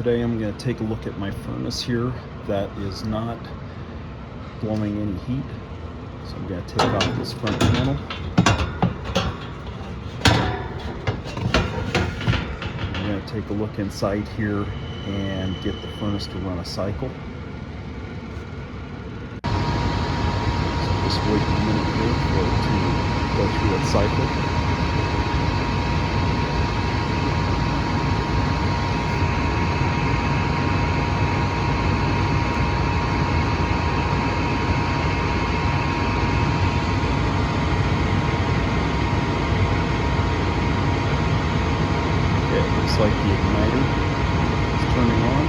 today I'm going to take a look at my furnace here that is not blowing any heat. So I'm going to take off this front panel. I'm going to take a look inside here and get the furnace to run a cycle. So just wait a minute here for it to go through its cycle. Looks like the igniter is turning on.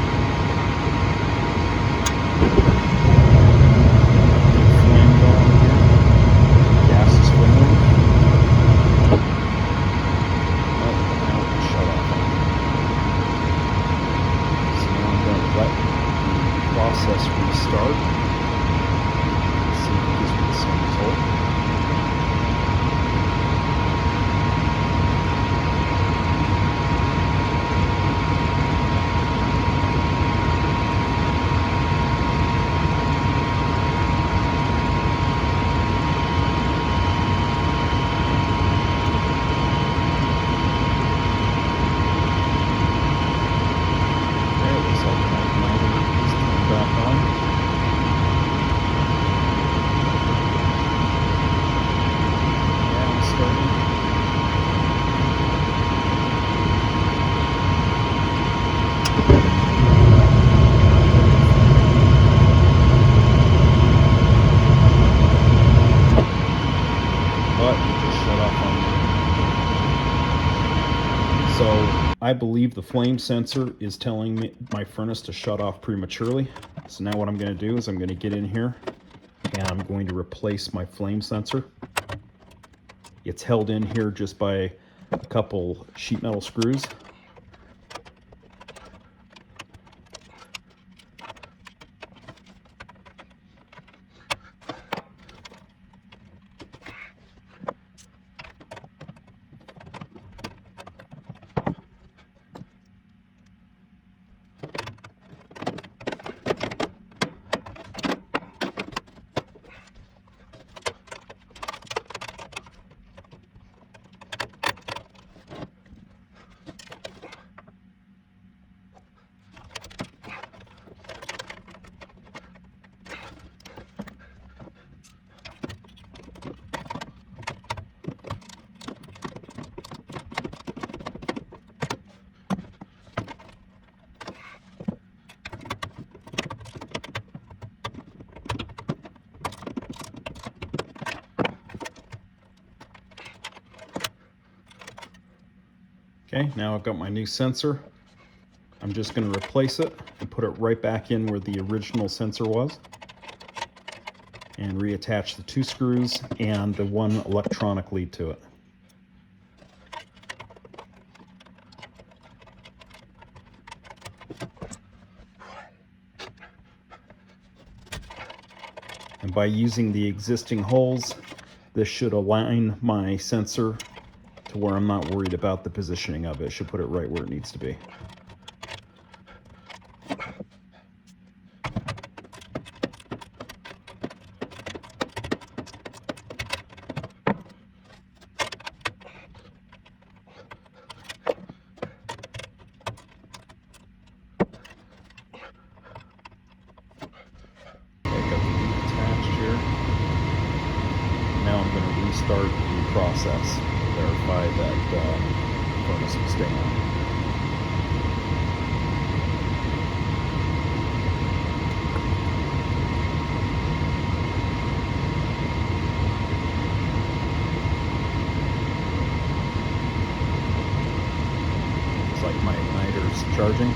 Flame going here. Gas is flowing. Oh, now it shut off. So now I'm going to let the process restart. Let's see if it gives me the same result. So I believe the flame sensor is telling me my furnace to shut off prematurely. So now what I'm going to do is I'm going to get in here and I'm going to replace my flame sensor. It's held in here just by a couple sheet metal screws. Okay, now I've got my new sensor. I'm just going to replace it and put it right back in where the original sensor was. And reattach the two screws and the one electronic lead to it. And by using the existing holes, this should align my sensor to where I'm not worried about the positioning of it. It should put it right where it needs to be. Now I'm going to restart the process to verify that the furnace will stay on. Looks like my igniter's charging.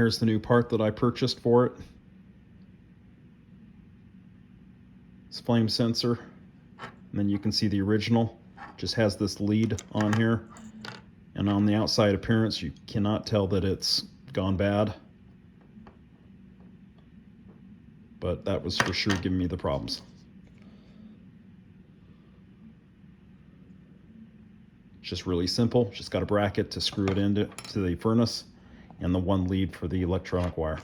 there's the new part that I purchased for it. This flame sensor. And then you can see the original just has this lead on here. And on the outside appearance, you cannot tell that it's gone bad. But that was for sure giving me the problems. It's just really simple. Just got a bracket to screw it into the furnace and the one lead for the electronic wire.